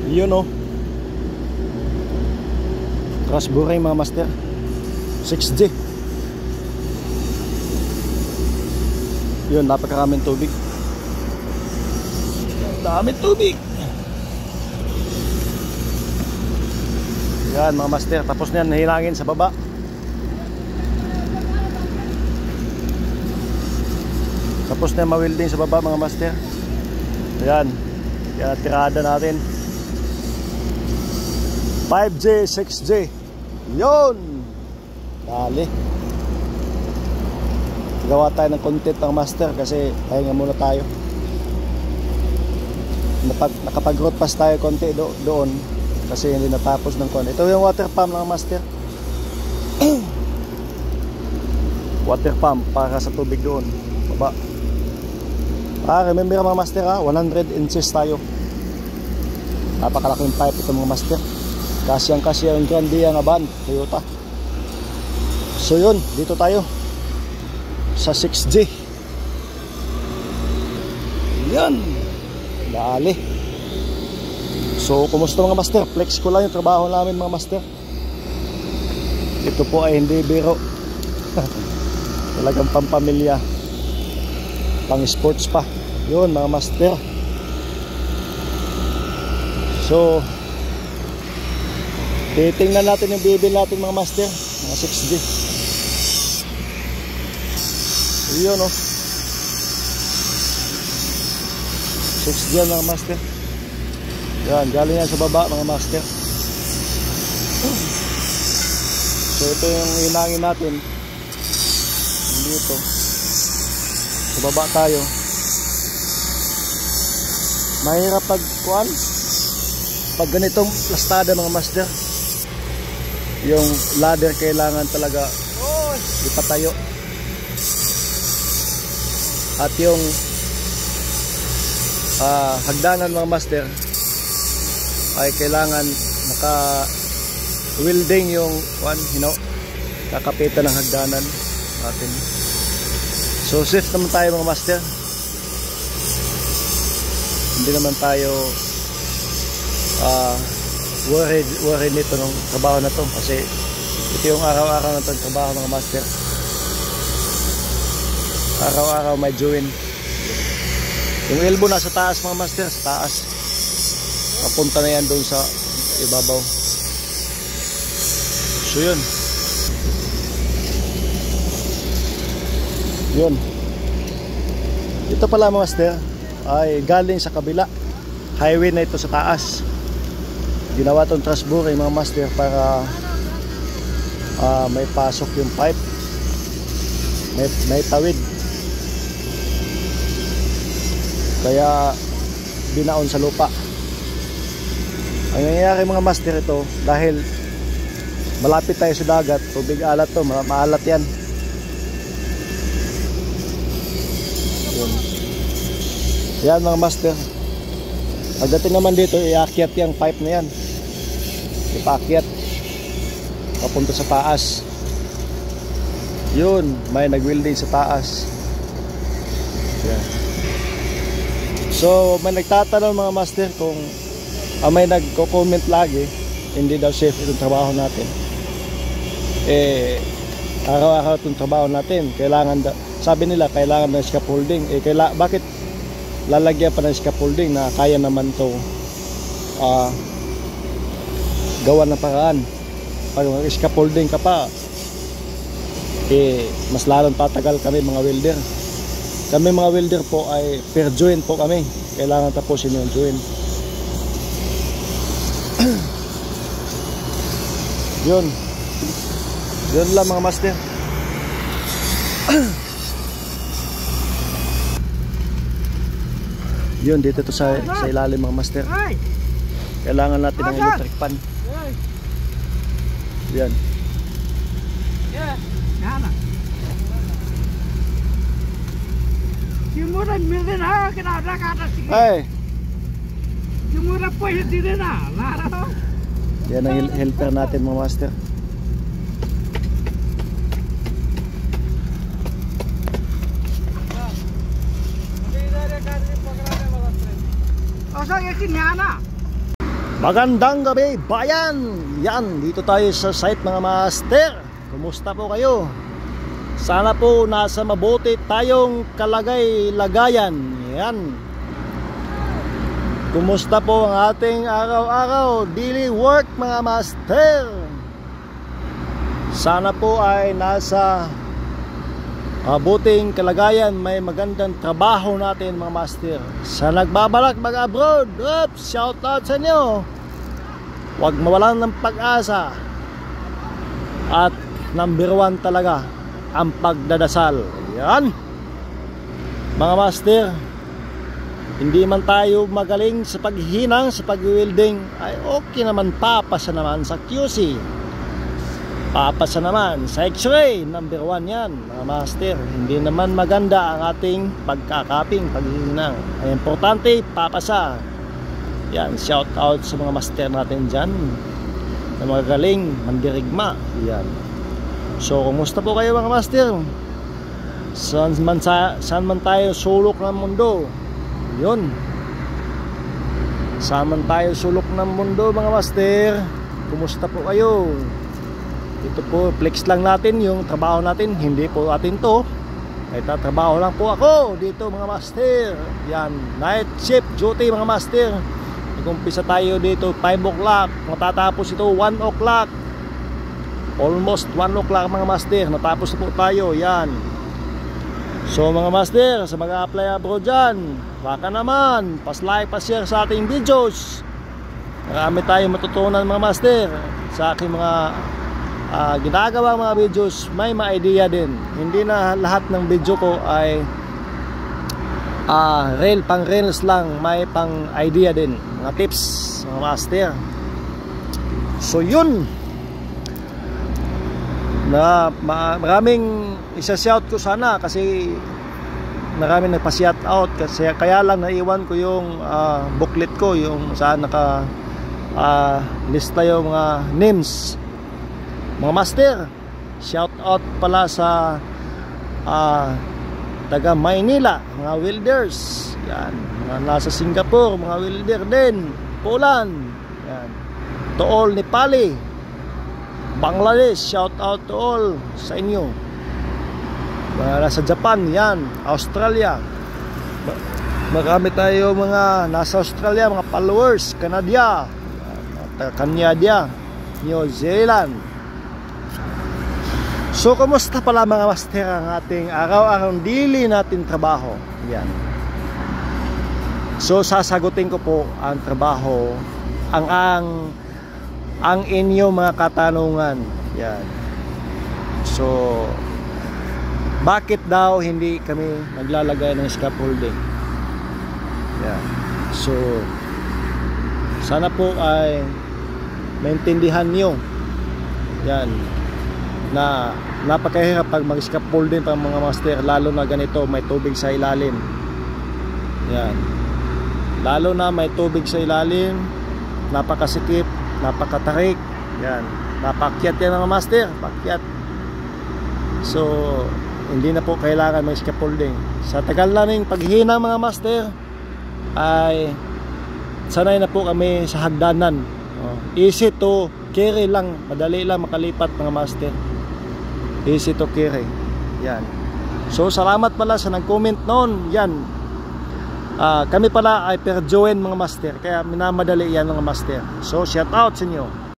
Yun o. Trasburay mga master. 6G. Yun, napakaraming tubig. Daming tubig. Yan mga master. Tapos na yan, nahilangin sa baba. Tapos na ma-welding sa baba mga master. Ayan. Kaya tirada natin 5J, 6J. Yun. Dali. Gawa tayo ng content ng master kasi pahinga muna tayo. Nakapag-road pass tayo konti doon kasi hindi natapos ng konti. Ito yung water pump ng master. Water pump para sa tubig doon baba. Remember mga master 100 inches tayo. Napakalaking pipe ito mga master. Kasyang-kasya yung Grandia nga van Toyota. So yun, dito tayo sa 6G. Yan. Dali. So kumusta mga master? Flex ko lang yung trabaho namin mga master. Ito po ay hindi biro. Talagang pampamilya, pang sports pa. Yun mga master. So titingnan natin yung bibil natin mga master. Mga 6G. Yun o. 6G mga master. Yan, galing yan sa baba mga master. So ito yung inangin natin. Dito sa baba tayo. Mahirap pag ganitong plastada mga master. Yung ladder kailangan talaga ipatayo. At yung hagdanan mga master ay kailangan naka welding yung kakapitan ng hagdanan natin. So safe naman tayo mga master. Hindi naman tayo worried nito ng trabaho na to kasi ito yung araw-araw na itong trabaho mga master. Araw-araw may join. Yung elbow nasa taas mga master, sa taas. Papunta na yan doon sa ibabaw. So yun. Yun. Ito pala mga master ay galing sa kabila. Highway na ito sa taas. Ginawa itong Trasburay mga master para may pasok yung pipe. May tawid. Kaya binaon sa lupa. Ang nangyayari mga master ito, dahil malapit tayo sa dagat, tubig alat to, maalat yan. Yan mga master. Pagdating naman dito, iakyat yung pipe na yan. Ipakyat papunta sa taas. Yun, may nag-welding sa taas. Yan. So may nagtatanong mga master kung may nagko-comment lagi hindi daw safe itong trabaho natin. Araw-araw itong trabaho natin kailangan sabi nila kailangan ng scaffolding. Bakit lalagyan pa ng scaffolding na kaya naman to gawa ng paraan? Pag scaffolding ka pa mas lalong tatagal kami mga welder. Kami mga welder po ay per joint po kami. Kailangan tapusin yung joint. Yun. Yun lang mga master. Yun, dito to sa ilalim mga master. Kailangan natin ng electric fan. Yan. Ay. Yan ang helper natin mga master. Magandang gabi bayan. Yan, dito tayo sa site mga master. Kumusta po kayo? Sana po nasa mabuti tayong kalagay-lagayan. Yan. Kumusta po ang ating araw-araw daily work mga master? Sana po ay nasa mabuting kalagayan, may magandang trabaho natin mga master. Sa nagbabalak mag-abroad, shout out sa inyo. Huwag mawalan ng pag-asa. At number 1 talaga ang pagdadasal. Yan mga master. Hindi man tayo magaling sa paghinang, sa pag-welding, ay okay naman, papasa naman sa QC, papasa naman sa X-ray, number 1 yan mga master. Hindi naman maganda ang ating pagkakaping, paghihinang. Ay importante, papasa. Yan, shout out sa mga master natin dyan na magagaling mandirigma. Yan. So kumusta po kayo mga master? Saan man tayo sulok ng mundo, yun, saan man tayo sulok ng mundo mga master, kumusta po kayo? Ito po, flex lang natin yung trabaho natin. Hindi po atin to. Ay tatrabaho lang po ako dito mga master. Yan, night shift duty mga master. Nag-umpisa tayo dito 5 o'clock, matatapos ito 1 o'clock. Almost 1 o'clock mga master. Natapos na po tayo. Yan. So mga master, sa mag-a-apply abroad dyan, baka naman pas-like, pas-share sa ating videos. Marami tayong matutunan mga master sa aking mga ginagawa mga videos. May ma-idea din. Hindi na lahat ng video ko ay pang reels lang. May pang idea din, mga tips mga master. So yun, na maraming isa-shout ko sana, kasi maraming nagpa-shout out, kasi kaya lang naiwan ko yung booklet ko, yung saan naka lista yung mga names mga master. Shout out pala sa taga Maynila, mga welders. Yan, mga nasa Singapore, mga welder din, Poland. Yan, to all Nepali, Bangladesh, shout out to all sa inyo. Mga nasa Japan, yan, Australia, marami tayo mga nasa Australia, mga followers, Canada, New Zealand. So kumusta pala mga master ang ating araw-araw daily natin trabaho? Yan. So sasagutin ko po ang trabaho, ang inyo mga katanungan. Yan. So bakit daw hindi kami naglalagay ng scaffolding? Yan. So sana po ay maintindihan nyo. Yan, na napakahirap pag mag-scaffolding pang mga master, lalo na ganito may tubig sa ilalim. Yan, lalo na may tubig sa ilalim, napakasikip, napakatarik. Yan, napakyat yan mga master, pakyat. So hindi na po kailangan mag-scaffolding. Sa tagal naming paghihina mga master, ay sanay na po kami sa hagdanan. Easy to carry lang, madali lang makalipat mga master. Easy to carry. Yan. So salamat pala sa nag-comment noon. Yan, kami pala ay per join mga master, kaya minamadali yan mga master. So shout out sa inyo.